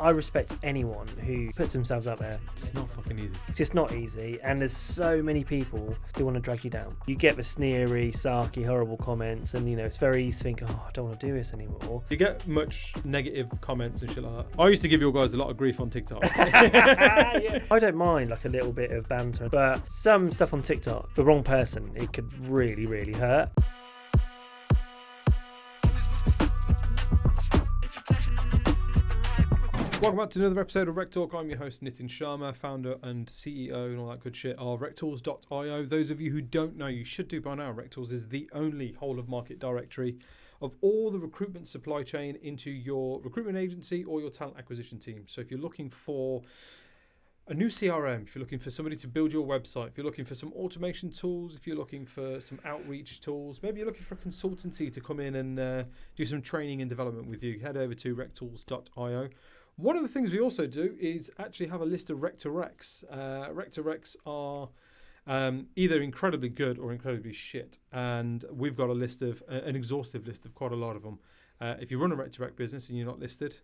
I respect anyone who puts themselves out there. It's not fucking easy. It's just not easy, and there's so many people who want to drag you down. You get the sneery, sarky, horrible comments, and it's very easy to think, oh, I don't want to do this anymore. You get much negative comments and shit like that. I used to give you guys a lot of grief on TikTok. Yeah. I don't mind like a little bit of banter, but some stuff on TikTok, for the wrong person, it could really, really hurt. Welcome back to another episode of Rec Talk. I'm your host, Nitin Sharma, founder and CEO and all that good shit of Rectools.io. Those of you who don't know, you should do by now. Rectools is the only whole-of-market directory of all the recruitment supply chain into your recruitment agency or your talent acquisition team. So if you're looking for a new CRM, if you're looking for somebody to build your website, if you're looking for some automation tools, if you're looking for some outreach tools, maybe you're looking for a consultancy to come in and do some training and development with you, head over to Rectools.io. One of the things we also do is actually have a list of Rec2Recs. Rec2Recs are either incredibly good or incredibly shit. And we've got a list of, an exhaustive list of quite a lot of them. If you run a Rec2Rec business and you're not listed,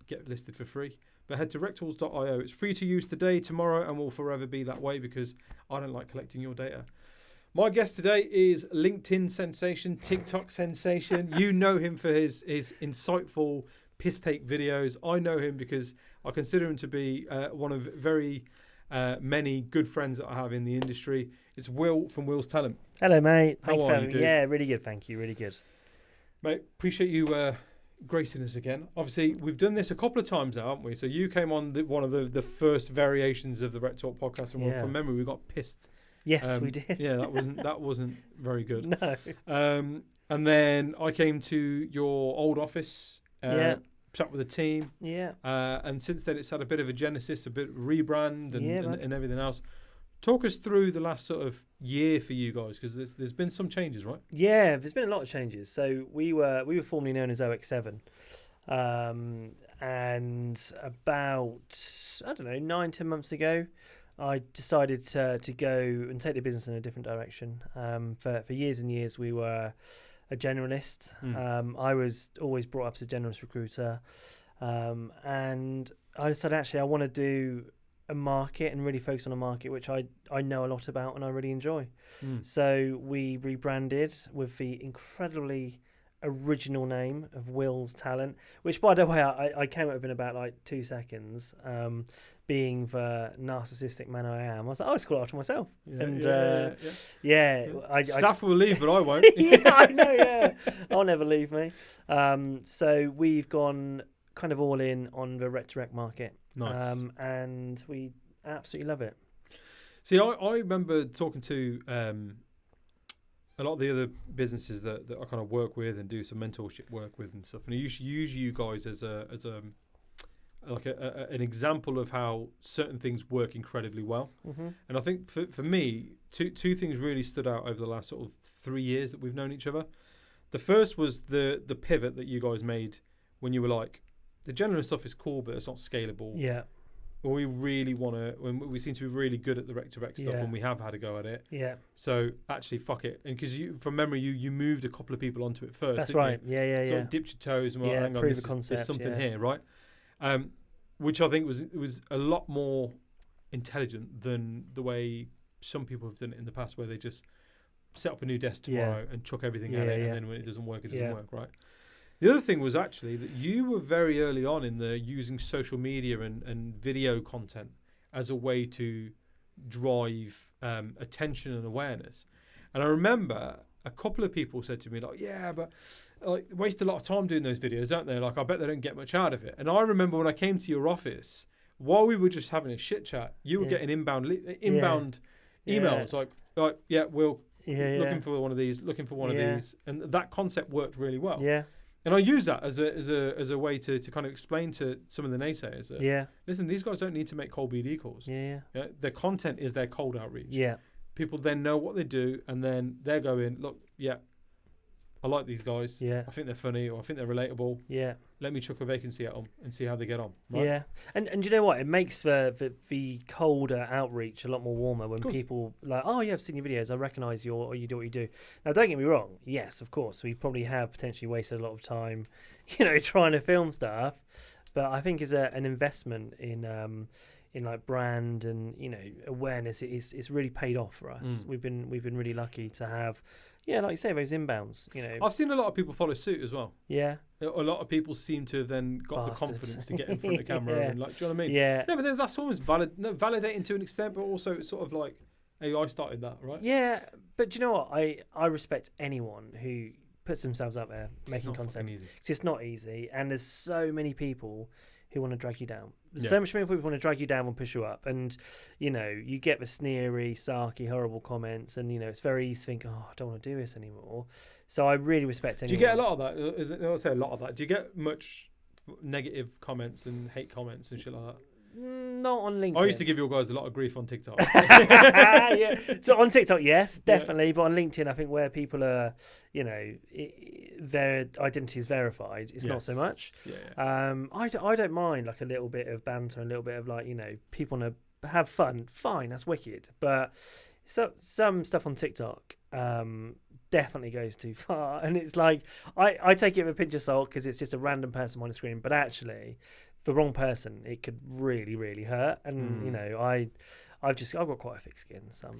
get listed for free. But head to Rectools.io. It's free to use today, tomorrow, and will forever be that way because I don't like collecting your data. My guest today is LinkedIn sensation, TikTok sensation. You know him for his insightful piss take videos. I know him because I consider him to be one of very many good friends that I have in the industry. It's Will from Will's Talent. Hello, mate. How are you, dude? Yeah, really good. Thank you. Really good. Mate, appreciate you gracing us again. Obviously, we've done this a couple of times now, haven't we? So you came on one of the first variations of the Rec Talk podcast, and from memory, we got pissed. Yes, we did. Yeah, that wasn't very good. No. And then I came to your old office. Chat with the team. Yeah. And since then, it's had a bit of a genesis, a bit of rebrand and everything else. Talk us through the last sort of year for you guys, because there's been some changes, right? Yeah, there's been a lot of changes. So we were formerly known as OX7. And about, 9-10 months ago, I decided to go and take the business in a different direction. For years and years, we were a generalist. I was always brought up as a generalist recruiter. And I decided actually I want to do a market and really focus on a market which I know a lot about and I really enjoy. So we rebranded with the incredibly original name of Will's Talent, which by the way I came up with in about 2 seconds. Being the narcissistic man I am, I was like, it's called after myself. Staff will leave, but I won't. Yeah, I know. Yeah, I'll never leave me. So we've gone kind of all in on the Rec2Rec market. Nice. And we absolutely love it. See, I remember talking to a lot of the other businesses that I kind of work with and do some mentorship work with and stuff, and I used to use you guys as an example of how certain things work incredibly well. And I think for me, two things really stood out over the last sort of 3 years that we've known each other. The first was the pivot that you guys made when you were like, the general stuff is cool, but it's not scalable. Yeah. Well, we really want to, when we seem to be really good at the Rec2Rec stuff, and we have had a go at it. Yeah. So actually, fuck it. And because from memory, you moved a couple of people onto it first. That's right. You? Yeah. Sort of dipped your toes and hang on, there's something here, right? Which I think was a lot more intelligent than the way some people have done it in the past, where they just set up a new desk tomorrow and chuck everything at it, and then when it doesn't work, it doesn't work, right? The other thing was actually that you were very early on in the using social media and video content as a way to drive attention and awareness. And I remember a couple of people said to me, but waste a lot of time doing those videos, don't they? I bet they don't get much out of it. And I remember when I came to your office, while we were just having a shit chat, you were getting inbound emails Will, looking for one of these, of these. And that concept worked really well. Yeah. And I use that as a way to kind of explain to some of the naysayers that, listen, these guys don't need to make cold BD calls. Yeah. Their content is their cold outreach. Yeah. People then know what they do, and then they're going, look, I like these guys. Yeah. I think they're funny, or I think they're relatable. Yeah. Let me chuck a vacancy at them and see how they get on. Right? Yeah. And you know what? It makes the colder outreach a lot more warmer when people like, I've seen your videos. I recognise you do what you do. Now, don't get me wrong. Yes, of course, we probably have potentially wasted a lot of time, trying to film stuff. But I think as an investment in like brand and awareness, it's really paid off for us. We've been really lucky to have, like you say, those inbounds. I've seen a lot of people follow suit as well. Yeah, a lot of people seem to have then got the confidence to get in front of the camera and like, do you know what I mean? Yeah. No, but that's almost validating to an extent, but also it's sort of like, hey, I started that, right? Yeah, but do you know what? I respect anyone who puts themselves out there making content. It's just not easy, and there's so many people who want to drag you down. There's so much many people want to drag you down and push you up, and you get the sneery, sarky, horrible comments, and it's very easy to think, oh, I don't want to do this anymore. So I really respect anyone. Do you get a lot of that? I'll say a lot of that. Do you get much negative comments and hate comments and shit like that? Not on LinkedIn. I used to give your guys a lot of grief on TikTok. Yeah. So on TikTok, yes, definitely. But on LinkedIn, I think where people are, their identity is verified, it's not so much. Yeah. I don't mind like a little bit of banter, a little bit of like, people want to have fun. Fine, that's wicked. But some stuff on TikTok definitely goes too far. And it's like, I take it with a pinch of salt because it's just a random person on the screen. But actually, the wrong person, it could really, really hurt. And I've got quite a thick skin. So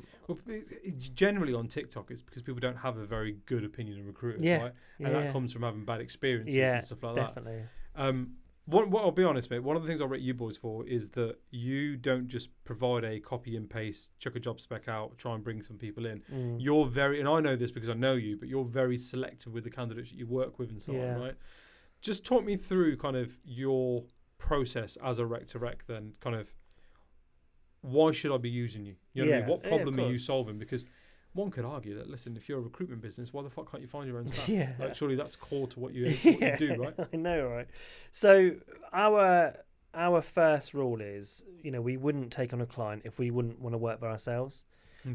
generally on TikTok, it's because people don't have a very good opinion of recruiters, right? And that comes from having bad experiences and stuff like definitely. that. What I'll be honest, mate, one of the things I'll rate you boys for is that you don't just provide a copy and paste, chuck a job spec out, try and bring some people in. You're very, and I know this because I know you, but you're very selective with the candidates that you work with and so on, right? Just talk me through kind of your process as a Rec2Rec then, kind of why should I be using you? You know what I mean? What problem are you solving? Because one could argue that, listen, if you're a recruitment business, why the fuck can't you find your own staff? Like, surely that's core to what you do, right? I know, right? So our first rule is, we wouldn't take on a client if we wouldn't want to work for ourselves.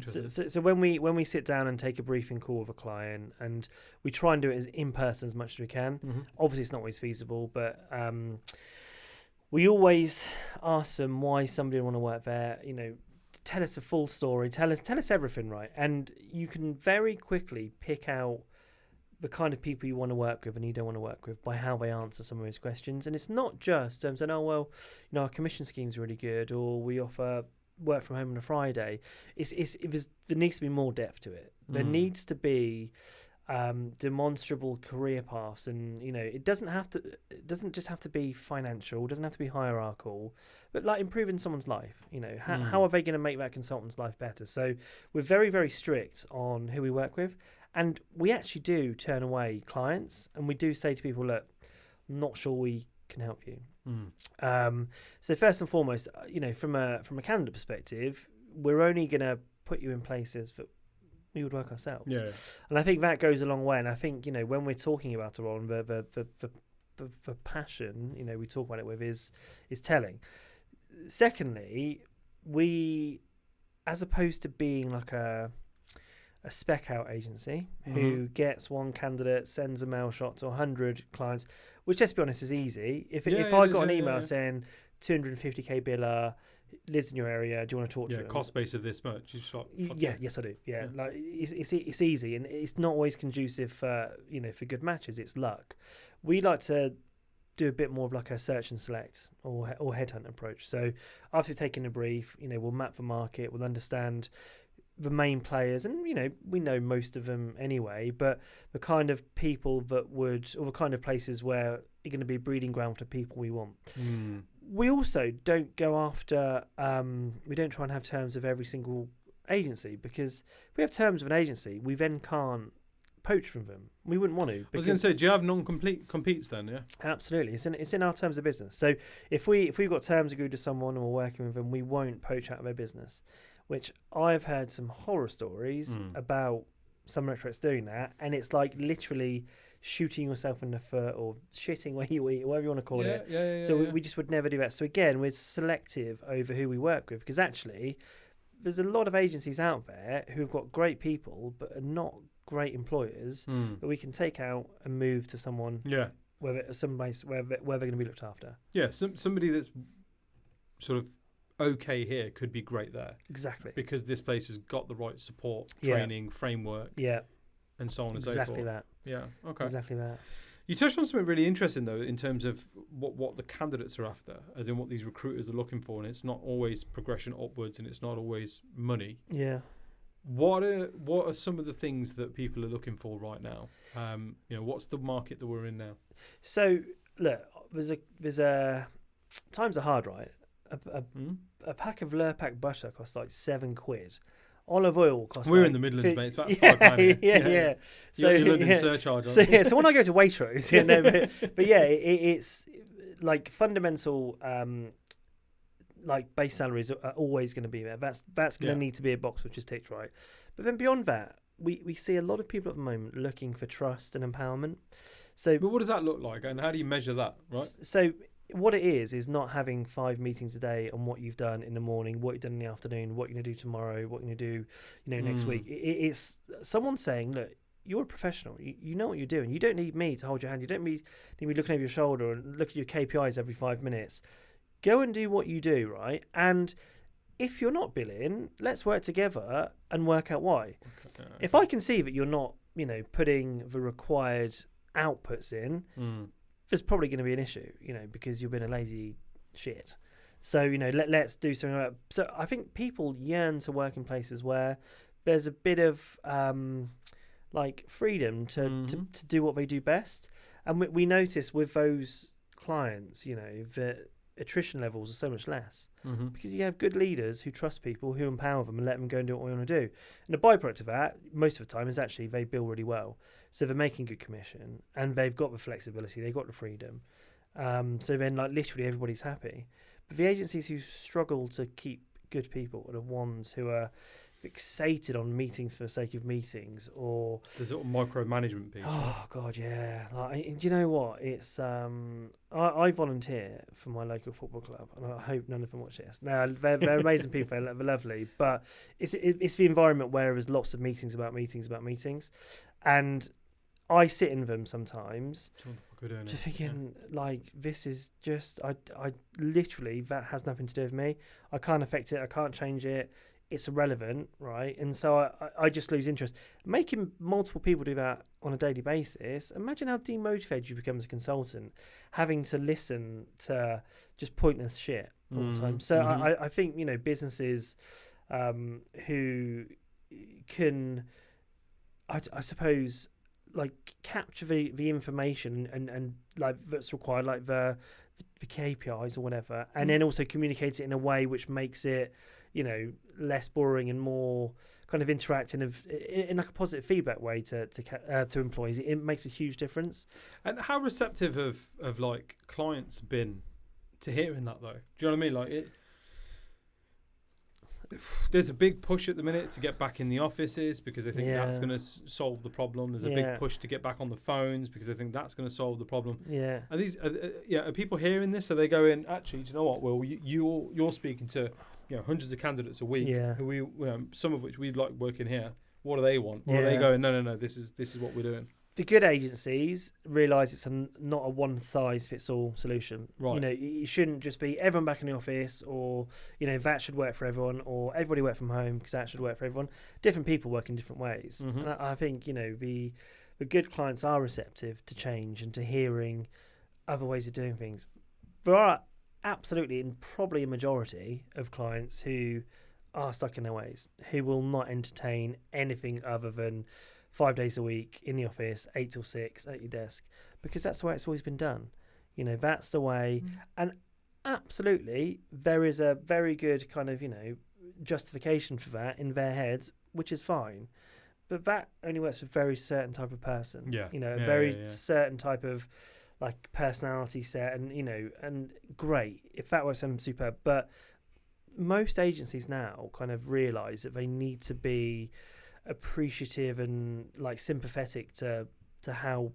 So when we sit down and take a briefing call with a client, and we try and do it as in person as much as we can. Obviously, it's not always feasible, but we always ask them why somebody would want to work there. Tell us a full story. Tell us everything, right? And you can very quickly pick out the kind of people you want to work with and you don't want to work with by how they answer some of those questions. And it's not just saying, our commission scheme's really good, or we offer work from home on a Friday. There needs to be more depth to it. There needs to be demonstrable career paths, and it doesn't just have to be financial, it doesn't have to be hierarchical, but like improving someone's life. How are they going to make that consultant's life better? So we're very, very strict on who we work with, and we actually do turn away clients, and we do say to people, look, I'm not sure we can help you. So first and foremost, from a candidate perspective, we're only going to put you in places that we would work ourselves. And I think that goes a long way. And I think when we're talking about a role, and the passion we talk about it with is telling. Secondly, we, as opposed to being like a spec out agency who gets one candidate, sends a mail shot to 100 clients, which, let's be honest, is easy. If I got an email saying 250k biller, lives in your area, do you want to talk to him? Cost base of this much. Yes, I do. Like it's easy, and it's not always conducive for for good matches. It's luck. We like to do a bit more of like a search and select or headhunt approach. So after taking a brief, we'll map the market, we'll understand the main players, and we know most of them anyway, but the kind of people that would, or the kind of places where are going to be a breeding ground for people we want. We also don't go after we don't try and have terms of every single agency, because if we have terms of an agency, we then can't poach from them. We wouldn't want to. I was going to say, do you have non-competes then? Yeah, absolutely. It's in our terms of business. So if we've got terms agreed to someone and we're working with them, we won't poach out of their business. Which I've heard some horror stories about some Rec2Recs doing that, and it's like literally shooting yourself in the foot or shitting where you eat, or whatever you want to call it. So we just would never do that. So again, we're selective over who we work with, because actually there's a lot of agencies out there who've got great people but are not great employers that we can take out and move to someone where they're going to be looked after. Yeah, somebody that's sort of okay here could be great there. Exactly. Because this place has got the right support, training, framework, and so on and so forth. Exactly that. Yeah, okay. Exactly that. You touched on something really interesting though, in terms of what the candidates are after, as in what these recruiters are looking for, and it's not always progression upwards, and it's not always money. Yeah. What are some of the things that people are looking for right now? What's the market that we're in now? So look, there's a times are hard, right? A pack of Lurpak butter costs like £7. Olive oil costs. We're like in the Midlands, mate. It's about £5. Yeah. So your London surcharge. So when I go to Waitrose, but yeah, it's like fundamental. Like base salaries are always going to be there. That's going to need to be a box which is ticked, right? But then beyond that, we see a lot of people at the moment looking for trust and empowerment. So, but what does that look like, and how do you measure that, right? So what it is not having 5 meetings a day on what you've done in the morning, what you've done in the afternoon, what you're going to do tomorrow, what you're going to do, next week. It's someone saying, look, you're a professional. You know what you're doing. You don't need me to hold your hand. You don't need me looking over your shoulder and look at your KPIs every 5 minutes. Go and do what you do, right? And if you're not billing, let's work together and work out why. Okay. If I can see that you're not, putting the required outputs in, there's probably going to be an issue, because you've been a lazy shit. So, let's do something about it. So I think people yearn to work in places where there's a bit of freedom to do what they do best. And we notice with those clients, that attrition levels are so much less because you have good leaders who trust people, who empower them and let them go and do what they want to do. And the byproduct of that, most of the time, is actually they bill really well. So they're making good commission and they've got the flexibility, they've got the freedom. So then literally everybody's happy. But the agencies who struggle to keep good people are the ones who are fixated on meetings for the sake of meetings, or the sort of micromanagement piece. Oh God, yeah. Do you know what? It's I volunteer for my local football club, and I hope none of them watch this. No, they're amazing people. They're lovely, but it's the environment where there's lots of meetings about meetings, and I sit in them sometimes, just thinking this is just I literally, that has nothing to do with me. I can't affect it. I can't change it. It's irrelevant, right? And so I just lose interest. Making multiple people do that on a daily basis, imagine how demotivated you become as a consultant, having to listen to just pointless shit all the time. So I think, businesses who can, I suppose, capture the information and that's required, the KPIs or whatever, and then also communicate it in a way which makes it, less boring and more kind of interactive in a positive feedback way to employees. It makes a huge difference. And how receptive have clients been to hearing that though? Do you know what I mean? There's a big push at the minute to get back in the offices because they think that's going to solve the problem. There's a big push to get back on the phones because they think that's going to solve the problem. Yeah. Are people hearing this? Are they going, actually, do you know what, Will? You're speaking to hundreds of candidates a week who some of which we'd like working here. What do they want? Or are they going, no, this is what we're doing? The good agencies realise it's not a one-size-fits-all solution. Right. It shouldn't just be everyone back in the office, or that should work for everyone, or everybody work from home because that should work for everyone. Different people work in different ways. And I think the good clients are receptive to change and to hearing other ways of doing things. There are absolutely and probably a majority of clients who are stuck in their ways, who will not entertain anything other than 5 days a week in the office, 8 till 6 at your desk, because that's the way it's always been done. That's the way. And absolutely, there is a very good kind of, justification for that in their heads, which is fine. But that only works for a very certain type of person. Yeah. A very certain type of personality set, and and great. If that works for them, superb. But most agencies now kind of realise that they need to be appreciative and sympathetic to how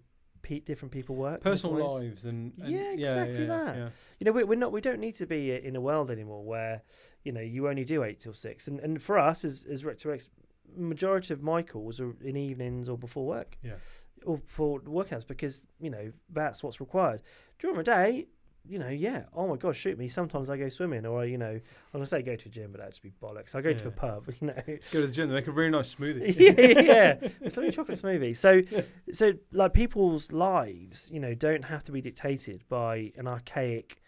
different people work, personal lives, and exactly that. Yeah. We don't need to be in a world anymore where you only do 8 till 6, and for us as Rec2Rec, majority of my calls are in evenings or before work, or for work hours, because that's what's required. During the day, oh my God, shoot me. Sometimes I go swimming, or, I'm going to say go to a gym, but that'd just be bollocks. I go to a pub, Go to the gym, they make a really nice smoothie. yeah. It's like a chocolate smoothie. So like people's lives, don't have to be dictated by an archaic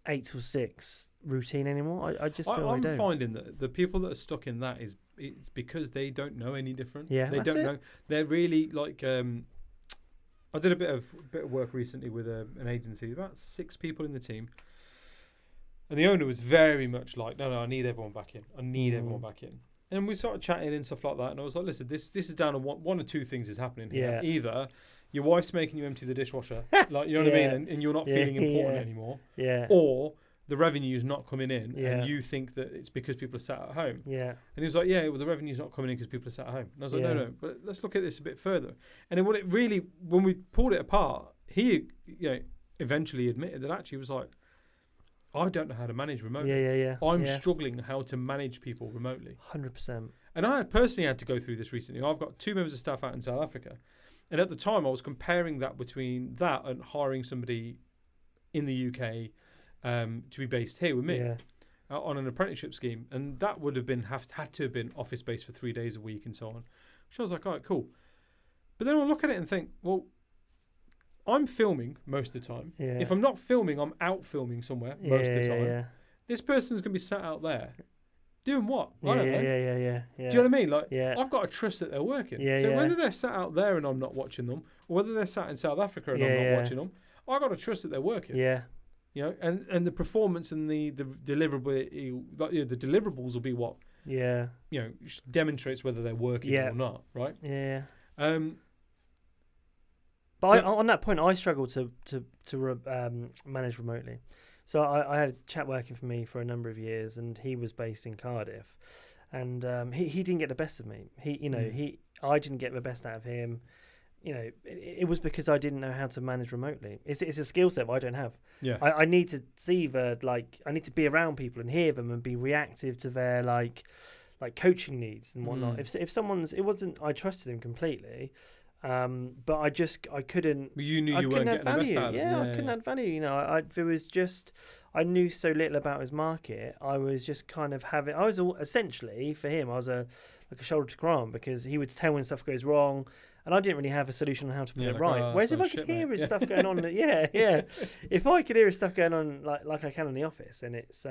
8 till 6 routine anymore. I just feel I'm don't. finding that the people that are stuck in that it's because they don't know any different. Yeah, they don't know. They're really like I did a bit of work recently with an agency, about 6 people in the team, and the owner was very much like, no, I need everyone back in. I need everyone back in. And we started chatting and stuff like that, and I was like, listen, this is down to one or two things is happening here. Yeah. Either your wife's making you empty the dishwasher, like, you know what I mean, and you're not feeling important anymore. Yeah. Or the revenue's not coming in, Yeah. and you think that it's because people are sat at home. Yeah. And he was like, yeah, well, the revenue's not coming in because people are sat at home. And I was like, no, but let's look at this a bit further. And then when we pulled it apart, he eventually admitted that actually was like, I don't know how to manage remotely. Yeah. I'm struggling how to manage people remotely. 100%. And I personally had to go through this recently. I've got 2 members of staff out in South Africa. And at the time, I was comparing that between that and hiring somebody in the UK to be based here with me on an apprenticeship scheme. And that would have had to have been office-based for 3 days a week and so on. Which I was like, all right, cool. But then I'll look at it and think, well, I'm filming most of the time. Yeah. If I'm not filming, I'm out filming somewhere most of the time. Yeah. This person's going to be sat out there doing what? I don't know. Yeah. Do you know what I mean? Like, Yeah. I've got to trust that they're working. Yeah, So whether they're sat out there and I'm not watching them, or whether they're sat in South Africa and I'm not watching them, I've got to trust that they're working. Yeah. And the performance and the deliverable, the deliverables will be what demonstrates whether they're working or not, right? Yeah. But on that point, I struggle to manage remotely. So I had a chap working for me for a number of years, and he was based in Cardiff, and he didn't get the best of me. I didn't get the best out of him. It was because I didn't know how to manage remotely. It's a skill set I don't have. Yeah. I need to see I need to be around people and hear them and be reactive to their like coaching needs and whatnot. If someone's, it wasn't, I trusted him completely. But I couldn't. You knew you weren't getting the best out of it. Yeah, I couldn't add value. There was just, I knew so little about his market. I was just kind of I was essentially, for him, I was a shoulder to cry on, because he would tell when stuff goes wrong, and I didn't really have a solution on how to put it right. Whereas if I could hear his stuff going on, if I could hear his stuff going on like I can in the office, and it's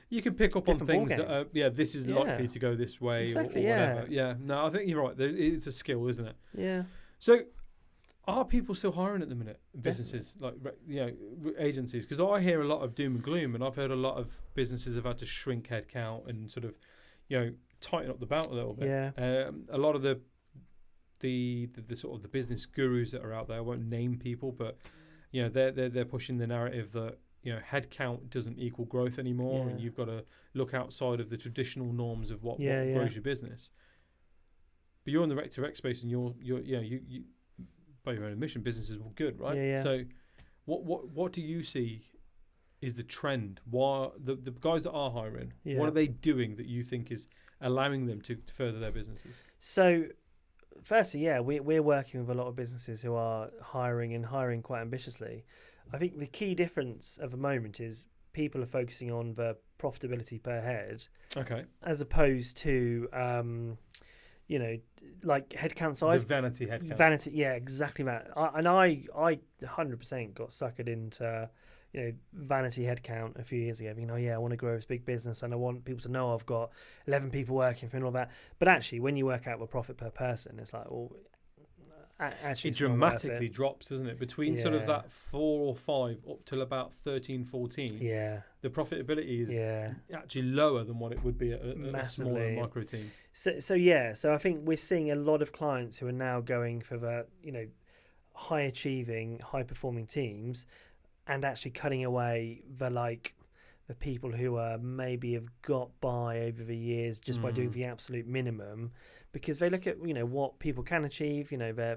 you can pick up on things that are, this is likely to go this way, exactly, or whatever. Yeah, no, I think you're right. It's a skill, isn't it? Yeah. So, are people still hiring at the minute? Businesses, agencies? Because I hear a lot of doom and gloom, and I've heard a lot of businesses have had to shrink headcount and sort of, tighten up the belt a little bit. Yeah. A lot of the sort of the business gurus that are out there, I won't name people, but they're pushing the narrative that headcount doesn't equal growth anymore, and you've got to look outside of the traditional norms of what grows your business. But you're in the Rec2Rec space, and you by your own admission, businesses were good, right? Yeah. So, what do you see is the trend? Why the guys that are hiring? Yeah. What are they doing that you think is allowing them to further their businesses? So, firstly, we're working with a lot of businesses who are hiring quite ambitiously. I think the key difference at the moment is people are focusing on the profitability per head, as opposed to like headcount size. The vanity headcount. Vanity, yeah, exactly that. I 100% got suckered into vanity headcount a few years ago. I want to grow this big business, and I want people to know I've got 11 people working for me and all that. But actually, when you work out the profit per person, it's like, well, actually, it dramatically drops, doesn't it? Between sort of that 4 or 5 up till about 13, 14. Yeah. The profitability is actually lower than what it would be at a smaller micro team. So I think we're seeing a lot of clients who are now going for the high achieving, high performing teams, and actually cutting away the people who maybe have got by over the years just by doing the absolute minimum, because they look at what people can achieve, their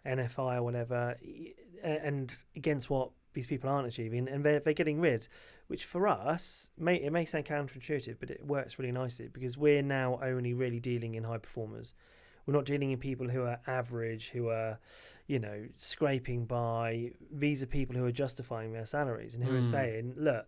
NFI or whatever, and against what these people aren't achieving, and they're getting rid, which for us it may sound counterintuitive, but it works really nicely, because we're now only really dealing in high performers. We're not dealing in people who are average, who are, scraping by. These are people who are justifying their salaries and who are saying, look,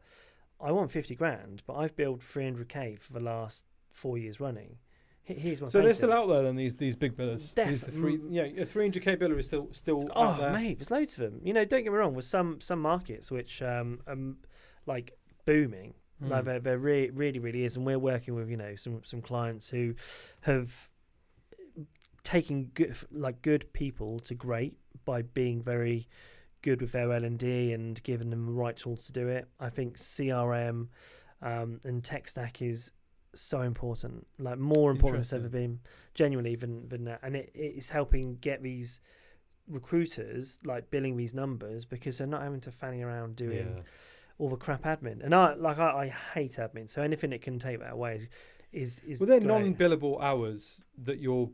I want 50 grand, but I've billed 300k for the last 4 years running. Here's my So they're payslip. still out there then, these big billers. Definitely. A 300k biller is still Oh out there. mate, there's loads of them. Don't get me wrong. With some markets which like booming, like there really is, and we're working with some clients who have taken good people to great by being very good with their L&D and giving them the right tools to do it. I think CRM and tech stack is so important, like more important than it's ever been, genuinely, than that. And it's helping get these recruiters like billing these numbers because they're not having to fanny around doing all the crap admin. And I hate admin, so anything that can take that away is well, they're great. non-billable hours that your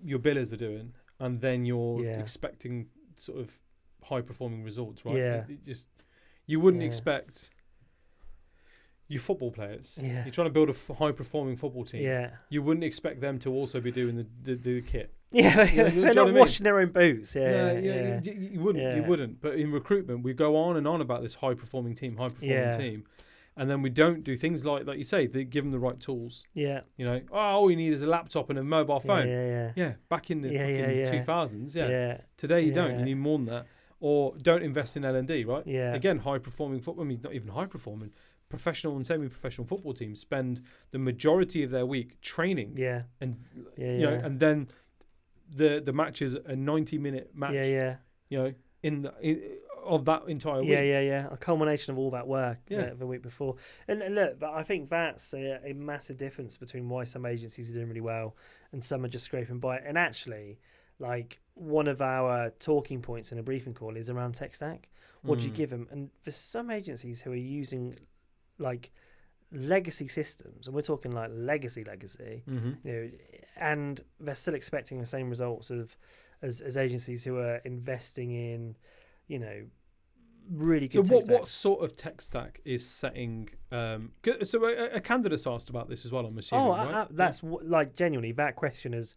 billers are doing, and then you're expecting sort of high performing results, right? Yeah. You wouldn't expect your football players. Yeah. You're trying to build a high performing football team. Yeah. You wouldn't expect them to also be doing the kit. Yeah, they're not washing their own boots. You wouldn't. Yeah. You wouldn't. But in recruitment, we go on and on about this high performing team, and then we don't do things like you say, they give them the right tools. Yeah. All you need is a laptop and a mobile phone. Yeah. Back in the 2000s. Yeah. Today you don't. You need more than that. Or don't invest in L&D, right? Yeah. Again, high performing football. I mean, not even high performing. Professional and semi-professional football teams spend the majority of their week training. Yeah. And and then the match is a 90-minute match. Of that entire week. A culmination of all that work the week before. And look, I think that's a massive difference between why some agencies are doing really well and some are just scraping by. And actually, like, one of our talking points in a briefing call is around tech stack. What do you give them? And for some agencies who are using like legacy systems, and we're talking like legacy, and they're still expecting the same results as agencies who are investing in, really good tech stack. What sort of tech stack is setting? So a candidate's asked about this as well, I'm assuming. Right? That's genuinely that question has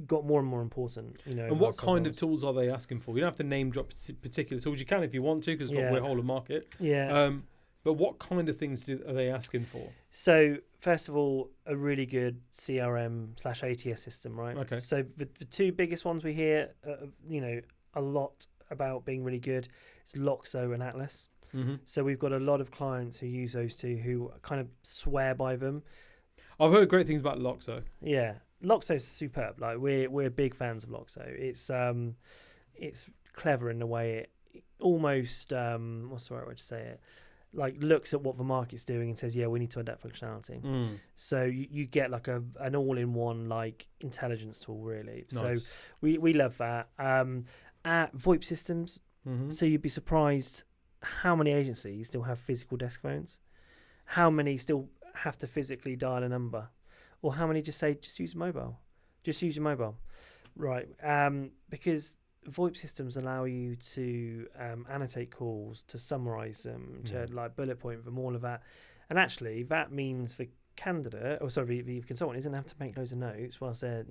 got more and more important. And what kind of tools are they asking for? You don't have to name drop particular tools. You can if you want to, because we're whole of market. Yeah. But what kind of things are they asking for? So first of all, a really good CRM/ATS system, right? Okay. So the two biggest ones we hear, a lot about being really good is Loxo and Atlas. Mm-hmm. So we've got a lot of clients who use those two who kind of swear by them. I've heard great things about Loxo. Yeah, Loxo's superb. Like we're big fans of Loxo. It's clever in the way it almost what's the right way to say it? Like looks at what the market's doing and says, we need to add that functionality. So you get like an all-in-one like intelligence tool, really. Nice. So we love that. At VoIP systems, so you'd be surprised how many agencies still have physical desk phones, how many still have to physically dial a number, or how many just say just use your mobile, right? Because VoIP systems allow you to annotate calls, to summarize them, to like bullet point them, all of that. And actually that means the candidate, the consultant isn't have to make loads of notes whilst they're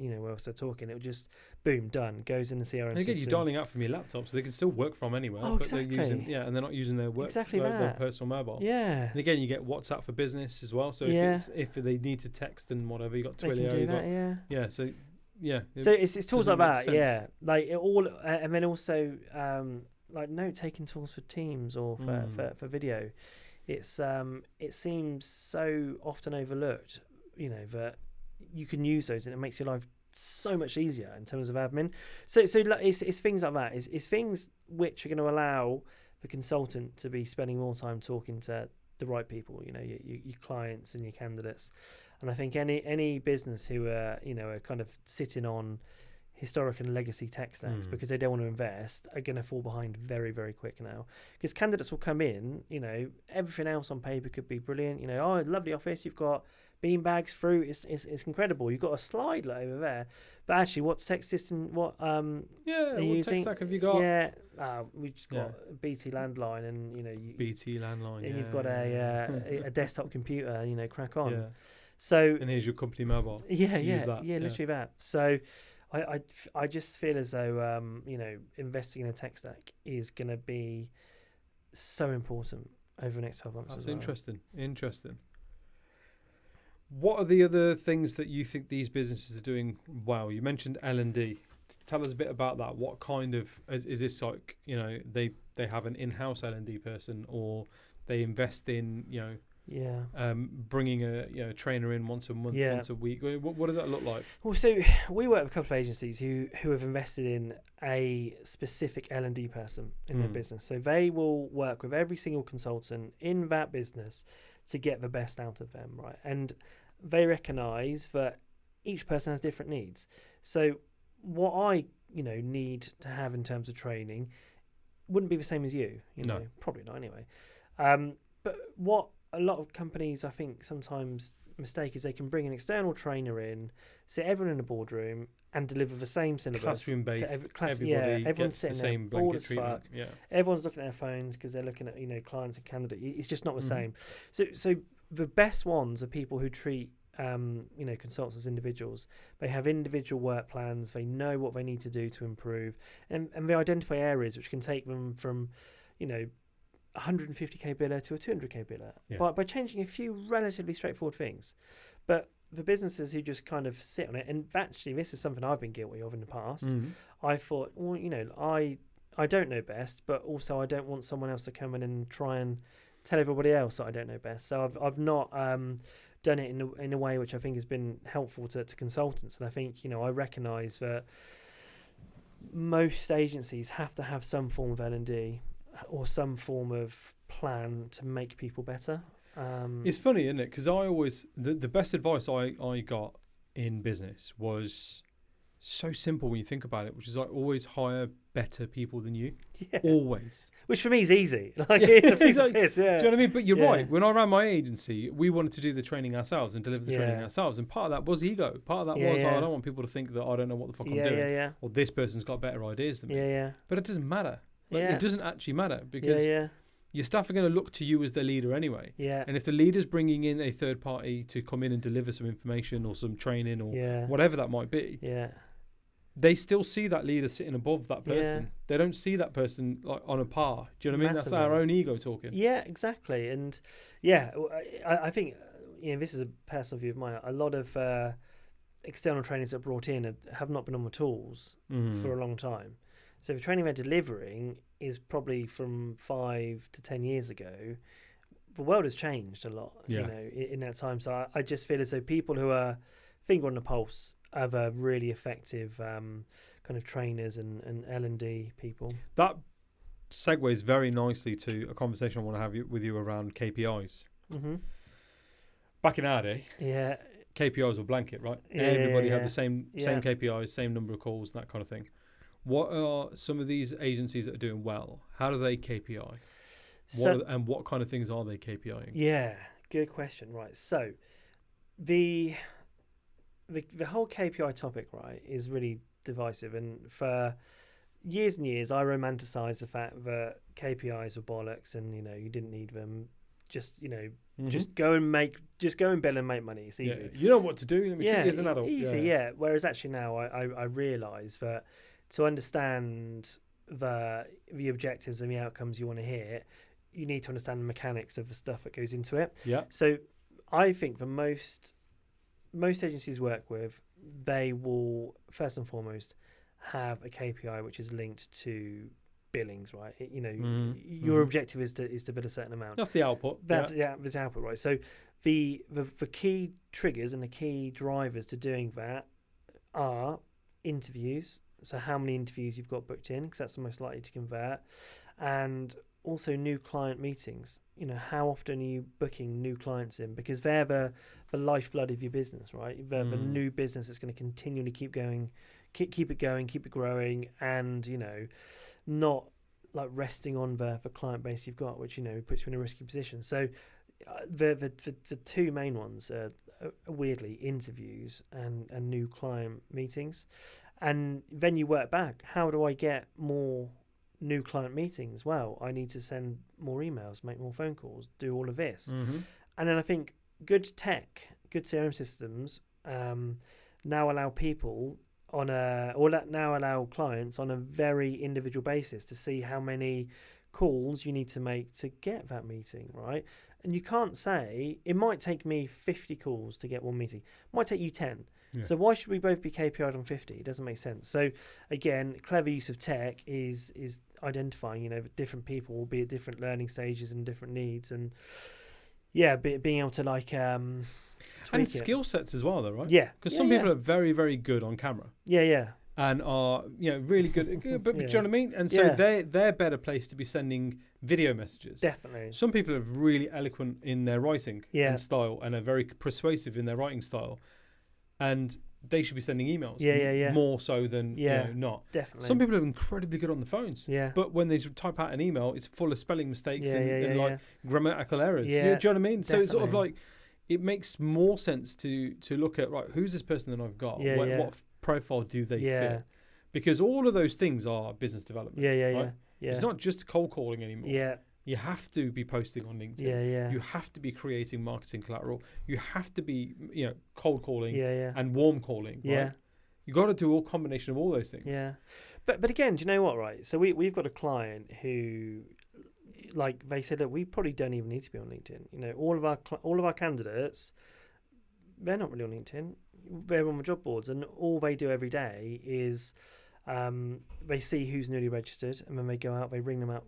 talking. It'll just boom, done, goes in the CRM and again, system. you're dialing out from your laptop, so they can still work from anywhere. Oh, exactly. But they're using, and they're not using their work, their personal mobile. Yeah. And again, you get WhatsApp for business as well. So if they need to text and whatever, you got Twilio. So it's tools like that, like it all, and then also like note taking tools for Teams or for video. It seems so often overlooked, that you can use those and it makes your life so much easier in terms of admin. So it's things like that. It's things which are going to allow the consultant to be spending more time talking to the right people, your clients and your candidates. And I think any business who are kind of sitting on historic and legacy tech stacks because they don't want to invest are going to fall behind very, very quick now. Because candidates will come in, everything else on paper could be brilliant. Lovely office, you've got beanbags, fruit, it's incredible. You've got a slide over there. But actually, what tech system, what are you using? Tech stack have you got? Yeah, we've just got BT landline and, BT landline, and you've got a desktop computer, crack on. Yeah. So And here's your company mobile. yeah, Use that. literally that. So I just feel as though investing in a tech stack is going to be so important over the next 12 months. That's as well. Interesting. What are the other things that you think these businesses are doing well? You mentioned L&D. Tell us a bit about that. What kind of is this like? They have an in-house L&D person, or they invest in bringing a trainer in once a month, once a week. What does that look like? Well, so we work with a couple of agencies who have invested in a specific L&D person in their business. So they will work with every single consultant in that business to get the best out of them, right? And they recognise that each person has different needs. So what I need to have in terms of training wouldn't be the same as you. No. Probably not anyway. But what a lot of companies I think sometimes mistake is they can bring an external trainer in, sit everyone in a boardroom and deliver the same syllabus. Classroom based. Everybody everyone's sitting the same there bored as fuck. Yeah. Everyone's looking at their phones because they're looking at clients and candidates. It's just not the same. So the best ones are people who treat consultants as individuals. They have individual work plans. They know what they need to do to improve, and they identify areas which can take them from 150k biller to a 200k biller by changing a few relatively straightforward things. But the businesses who just kind of sit on it, and actually this is something I've been guilty of in the past. I thought, well, I don't know best, but also I don't want someone else to come in and try and tell everybody else that I don't know best. So I've not done it in a way which I think has been helpful to consultants. And I think I recognise that most agencies have to have some form of L&D or some form of plan to make people better. It's funny, isn't it? Because I always the best advice I got in business was so simple when you think about it, which is like always hire better people than you. Yeah. Always. Which for me is easy. Like it's a piece of piss, yeah. Do you know what I mean? But you're right. When I ran my agency, we wanted to do the training ourselves and deliver the training ourselves. And part of that was ego. Part of that was I don't want people to think that I don't know what the fuck I'm doing. Or this person's got better ideas than me. Yeah. But it doesn't matter. It doesn't actually matter because your staff are going to look to you as their leader anyway. Yeah. And if the leader's bringing in a third party to come in and deliver some information or some training or whatever that might be, they still see that leader sitting above that person. Yeah. They don't see that person like on a par. Do you know what I mean? Massively. That's our own ego talking. Yeah, exactly. And I think this is a personal view of mine. A lot of external trainers that are brought in have not been on the tools for a long time. So the training they're delivering is probably from 5 to 10 years ago. The world has changed a lot, in that time. So I just feel as though people who are finger on the pulse of a really effective kind of trainers and L&D people. That segues very nicely to a conversation I want to have with you around KPIs. Back in our day, KPIs were blanket, right? Everybody had the same KPIs, same number of calls, that kind of thing. What are some of these agencies that are doing well? How do they KPI? And what kind of things are they KPIing? Yeah, good question. Right, so the whole KPI topic, right, is really divisive. And for years and years, I romanticized the fact that KPIs were bollocks and, you didn't need them. Just, just go and bill and make money. It's easy. Yeah. You know what to do. Treat you as an adult. Easy, yeah. Whereas actually now I realise that to understand the objectives and the outcomes you want to hit, you need to understand the mechanics of the stuff that goes into it. Yeah. So I think for most agencies work with, they will first and foremost have a KPI which is linked to billings, right? Your objective is to bill a certain amount. That's the output. That's the output, right? So the key triggers and the key drivers to doing that are interviews. So how many interviews you've got booked in, because that's the most likely to convert, and also new client meetings. How often are you booking new clients in? Because they're the lifeblood of your business, right? The new business that's going to continually keep going, keep it going, keep it growing, and not like resting on the client base you've got, which puts you in a risky position. So the two main ones are weirdly interviews and new client meetings. And then you work back, how do I get more new client meetings? Well, I need to send more emails, make more phone calls, do all of this. And then I think good tech good CRM systems now allow people now allow clients on a very individual basis to see how many calls you need to make to get that meeting, right? And you can't say, it might take me 50 calls to get one meeting. It might take you 10. Yeah. So why should we both be KPI'd on 50? It doesn't make sense. So again, clever use of tech is identifying, different people will be at different learning stages and different needs, and being able to and skill sets as well, though, right? Yeah, because some people are very, very good on camera. Yeah. And are really good, but do you know what I mean? And so they're better placed to be sending video messages. Definitely. Some people are really eloquent in their writing and style, and are very persuasive in their writing style, and they should be sending emails. More so than not. Definitely. Some people are incredibly good on the phones. Yeah. But when they type out an email, it's full of spelling mistakes and like grammatical errors. Yeah. Do you know what I mean? Definitely. So it's sort of like, it makes more sense to look at, right, who's this person that I've got? What profile do they fit? Because all of those things are business development. Right? It's not just cold calling anymore. Yeah. You have to be posting on LinkedIn. Yeah. You have to be creating marketing collateral. You have to be, cold calling and warm calling. Right? Yeah. You got to do a combination of all those things. Yeah. But again, do you know what, right? So we've got a client who, like, they said that we probably don't even need to be on LinkedIn. All of our candidates, they're not really on LinkedIn. They're on the job boards, and all they do every day is they see who's newly registered, and then they go out, they ring them up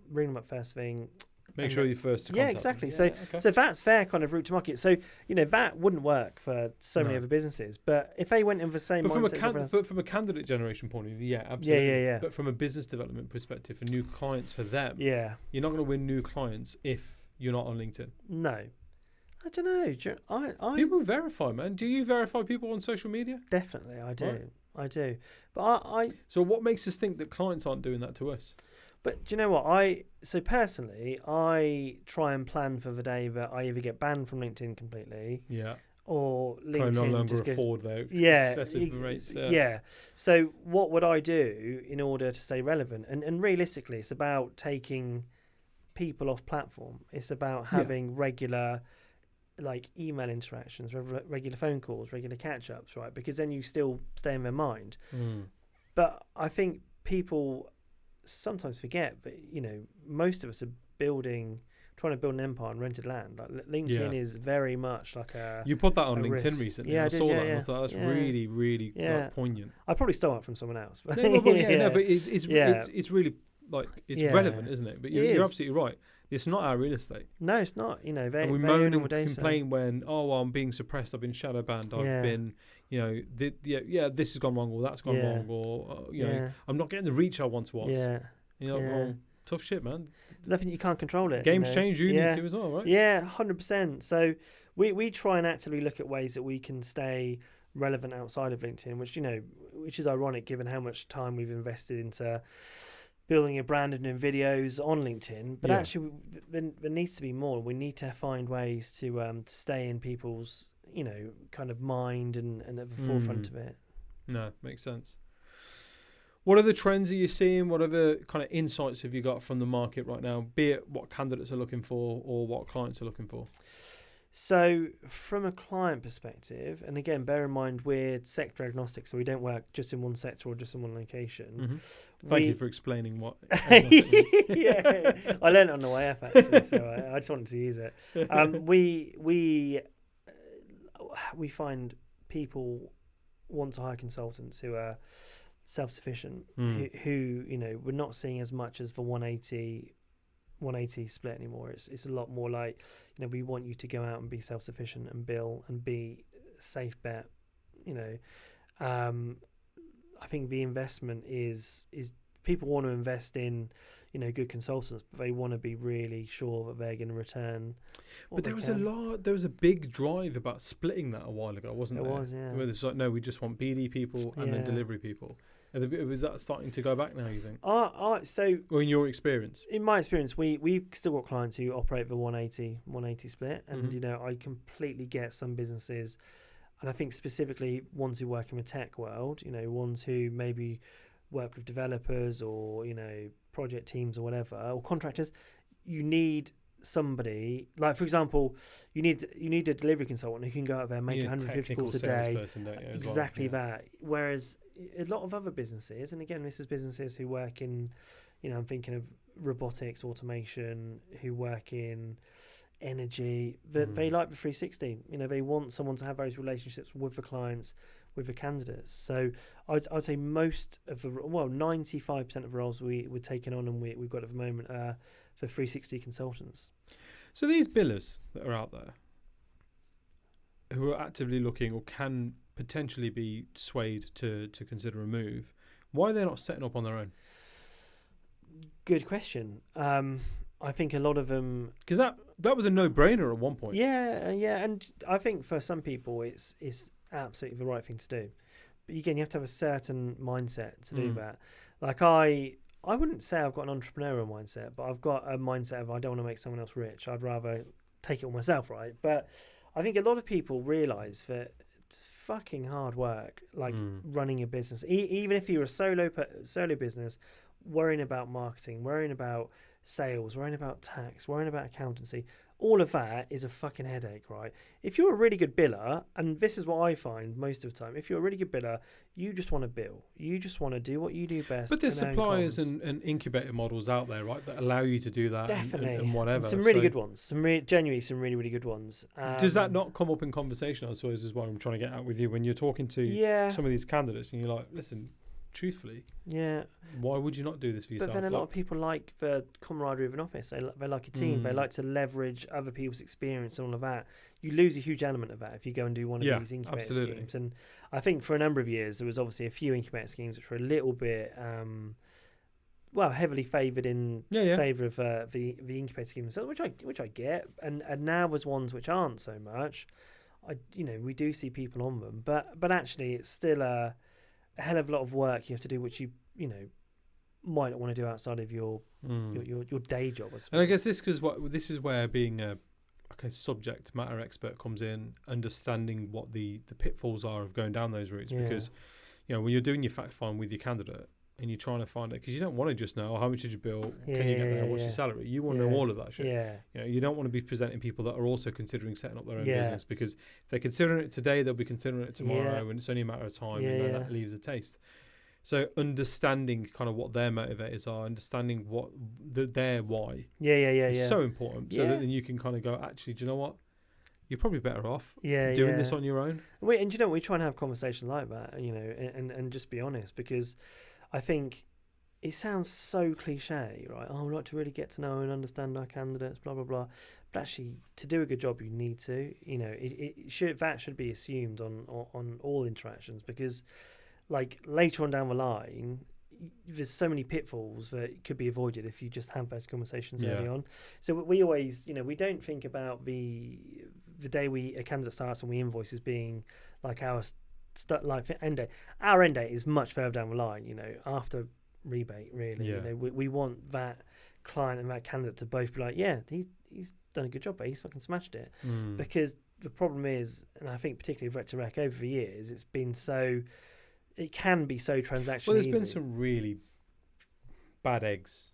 first thing. Make sure you're first to contact exactly. them. So that's their kind of route to market. So that wouldn't work for so many other businesses. But if they went in the same mindset, but from a candidate generation point of view, absolutely. Yeah. But from a business development perspective, for new clients for them, you're not going to win new clients if you're not on LinkedIn. No, I don't know. People verify, man. Do you verify people on social media? Definitely, I do. Right. I do. But So what makes us think that clients aren't doing that to us? But do you know what? So personally, I try and plan for the day that I either get banned from LinkedIn completely, or LinkedIn no longer just afford those excessive rates. So what would I do in order to stay relevant? And realistically, it's about taking people off platform. It's about having regular, like, email interactions, regular phone calls, regular catch-ups, right? Because then you still stay in their mind. But I think people sometimes forget that most of us are trying to build an empire on rented land. Like, LinkedIn is very much like a. You put that on LinkedIn risk. recently. I saw that. And I thought that's really, really poignant. I probably stole it from someone else. But but it's really, like, it's relevant, isn't it? But you're absolutely right. It's not our real estate. No, it's not. And we moan and complain when, I'm being suppressed, I've been shadow banned, I've been, this has gone wrong, or that's gone wrong, or I'm not getting the reach I once was. Well, tough shit, man. Nothing, you can't control it. Games change, you need to as well, right? Yeah, 100%. So we try and actively look at ways that we can stay relevant outside of LinkedIn, which is ironic given how much time we've invested into building a brand and doing videos on LinkedIn. But actually, there needs to be more. We need to find ways to stay in people's, kind of mind and at the forefront of it. No, makes sense. What other trends are you seeing? What other kind of insights have you got from the market right now, be it what candidates are looking for or what clients are looking for? So from a client perspective, and again, bear in mind we're sector agnostic, so we don't work just in one sector or just in one location. Thank you for explaining what. I learned it on the way up, actually, so I just wanted to use it. We find people want to hire consultants who are self-sufficient, who we're not seeing as much as the 180 split anymore. It's a lot more like, we want you to go out and be self-sufficient and bill and be a safe bet. I think the investment is people want to invest in good consultants, but they want to be really sure that they're going to return. But there was a big drive about splitting that a while ago, wasn't there? It was, yeah. Where it's like, no, we just want BD people and then delivery people. Was that starting to go back now, you think? Or in your experience? In my experience, we've still got clients who operate the 180 split, and I completely get some businesses, and I think specifically ones who work in the tech world, ones who maybe work with developers or project teams or whatever, or contractors. You need somebody, like for example, you need a delivery consultant who can go out there and make 150 calls a day. Exactly that. Whereas a lot of other businesses, and again, this is businesses who work in, I'm thinking of robotics, automation, who work in energy, that they like the 360. They want someone to have those relationships with the clients, with the candidates. So I'd say most of 95% of the roles we're taking on and we've got at the moment are for 360 consultants. So these billers that are out there who are actively looking or can potentially be swayed to consider a move, why are they not setting up on their own? Good question. I think a lot of them, because that was a no-brainer at one point. Yeah, and I think for some people it's absolutely the right thing to do. But again, you have to have a certain mindset to do that. Like I wouldn't say I've got an entrepreneurial mindset, but I've got a mindset of I don't want to make someone else rich. I'd rather take it all myself, right? But I think a lot of people realise that it's fucking hard work, like running a business. Even if you're a solo business, worrying about marketing, worrying about sales, worrying about tax, worrying about accountancy, all of that is a fucking headache, right? If you're a really good biller, and this is what I find most of the time, if you're a really good biller, you just want to bill. You just want to do what you do best. But there's suppliers and incubator models out there, right, that allow you to do that. Definitely. And whatever. And some really good ones. Genuinely some really, really good ones. Does that not come up in conversation, I suppose, is what I'm trying to get at with you when you're talking to some of these candidates and you're like, listen, truthfully, why would you not do this for yourself? But then a lot of people like the camaraderie of an office. They like a team. They like to leverage other people's experience and all of that. You lose a huge element of that if you go and do one of these incubator schemes. And I think for a number of years there was obviously a few incubator schemes which were a little bit heavily favoured in favour of the incubator schemes, which I get. And now there's ones which aren't so much. We do see people on them, but actually it's still a hell of a lot of work you have to do, which you might not want to do outside of your day job, I suppose. And I guess this is where being a subject matter expert comes in, understanding what the pitfalls are of going down those routes. Because when you're doing your fact find with your candidate and you're trying to find it, because you don't want to just know how much did you bill, can you get there, what's your salary. You want to know all of that shit. You don't want to be presenting people that are also considering setting up their own business, because if they're considering it today, they'll be considering it tomorrow, and it's only a matter of time, and that leaves a taste. So understanding kind of what their motivators are, understanding what their why is so important, so that then you can kind of go, actually, do you know what? You're probably better off doing this on your own. And we try and have conversations like that, and just be honest, because I think it sounds so cliche, right? Oh, I'd like to really get to know and understand our candidates, blah, blah, blah. But actually, to do a good job, you need to. That should be assumed on all interactions, because like later on down the line, there's so many pitfalls that could be avoided if you just have those conversations early on. So we always, we don't think about the day a candidate starts and we invoice as being like our end date. Our end date is much further down the line, after rebate, really. We want that client and that candidate to both be like, he's done a good job, but he's fucking smashed it. Because the problem is, and I think particularly with Rec2Rec over the years, it can be so transactional. Well, there's been some really bad eggs,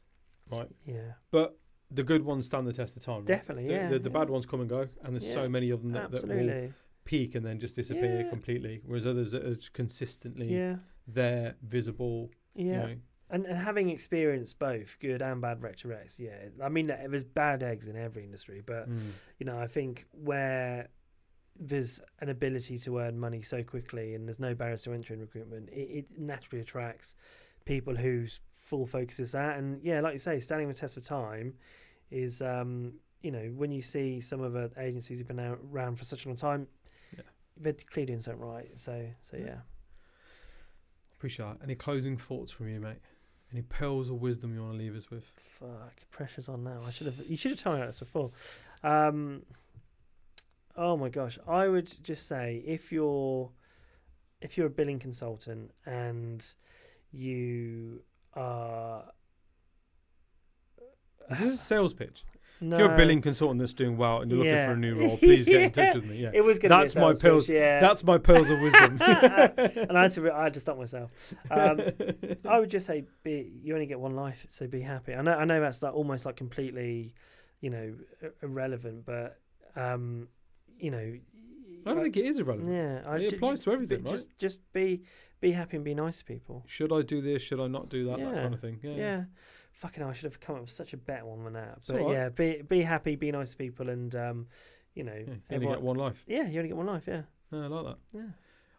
right? Yeah. But the good ones stand the test of time. Right? Definitely, the bad ones come and go, and there's so many of them that will peak and then just disappear completely, whereas others that are consistently there, visible. And having experienced both good and bad Rec2Recs, I mean, there's bad eggs in every industry, but I think where there's an ability to earn money so quickly and there's no barriers to entry in recruitment, it naturally attracts people whose full focus is that. And like you say, standing the test of time is when you see some of the agencies who've been around for such a long time, they're clearly doing something right. So appreciate it. Any closing thoughts from you, mate? Any pearls of wisdom you want to leave us with? Fuck, pressure's on now. You should have told me about this before. Oh my gosh, I would just say if you're a billing consultant and you are... Is this a sales pitch? No. If you're a billing consultant that's doing well and you're looking for a new role, please get in touch with me. Yeah. It was going to be a sales pitch, That's my pearls of wisdom. And I had to stop myself. I would just say, you only get one life, so be happy. I know that's almost like completely irrelevant, but I don't think it is irrelevant. Yeah, it applies to everything, right? Just be happy and be nice to people. Should I do this? Should I not do that? Yeah. That kind of thing. Yeah. Fucking hell, I should have come up with such a better one than that. It's But all yeah, right. be happy, be nice to people, and You only get one life. Yeah, you only get one life. Yeah. Yeah, I like that. Yeah.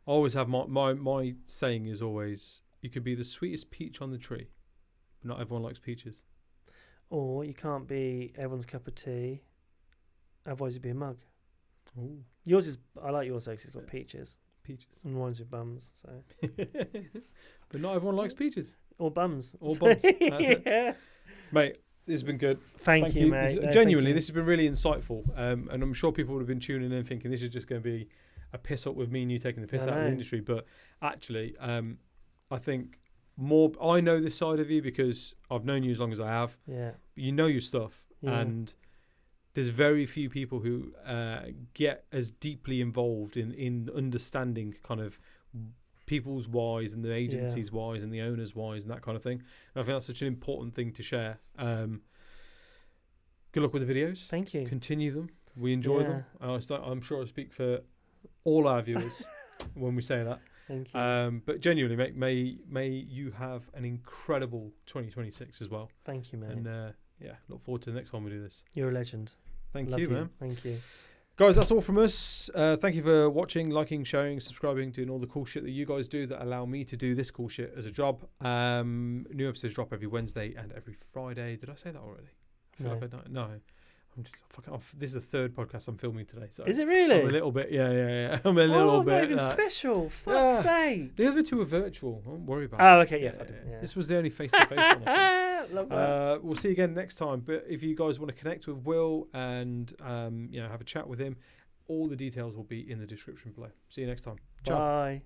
I always have my saying is always, you could be the sweetest peach on the tree, but not everyone likes peaches. Or you can't be everyone's cup of tea, otherwise you'd be a mug. Ooh. Yours is, I like yours because it's got peaches. Peaches. And mine's with bums, so. But not everyone likes peaches. Or bums. Or bums. Yeah. Mate, this has been good. Thank you, mate. Genuinely, thank you. this has been really insightful. And I'm sure people would have been tuning in thinking this is just going to be a piss up with me and you taking the piss out of the industry. But actually, I think I know this side of you because I've known you as long as I have. Yeah. You know your stuff. Yeah. And there's very few people who get as deeply involved in understanding kind of people's whys and the agency's whys and the owner's whys and that kind of thing. And I think that's such an important thing to share. Good luck with the videos. Thank you. Continue them. We enjoy them. I'm sure I speak for all our viewers when we say that. Thank you. But genuinely, mate, may you have an incredible 2026 as well. Thank you, mate. And look forward to the next time we do this. You're a legend. Thank Love you, man. Thank you. Guys, that's all from us. Thank you for watching, liking, sharing, subscribing, doing all the cool shit that you guys do that allow me to do this cool shit as a job. New episodes drop every Wednesday and every Friday. Did I say that already? I feel like I don't. No. This is the third podcast I'm filming today. So is it really? I'm a little bit, yeah. I'm a little bit. Not even special. Fuck's sake. The other two are virtual. Don't worry about it. Oh, okay, yeah. This was the only face-to-face one. Love that. We'll see you again next time. But if you guys want to connect with Will and have a chat with him, all the details will be in the description below. See you next time. Ciao. Bye.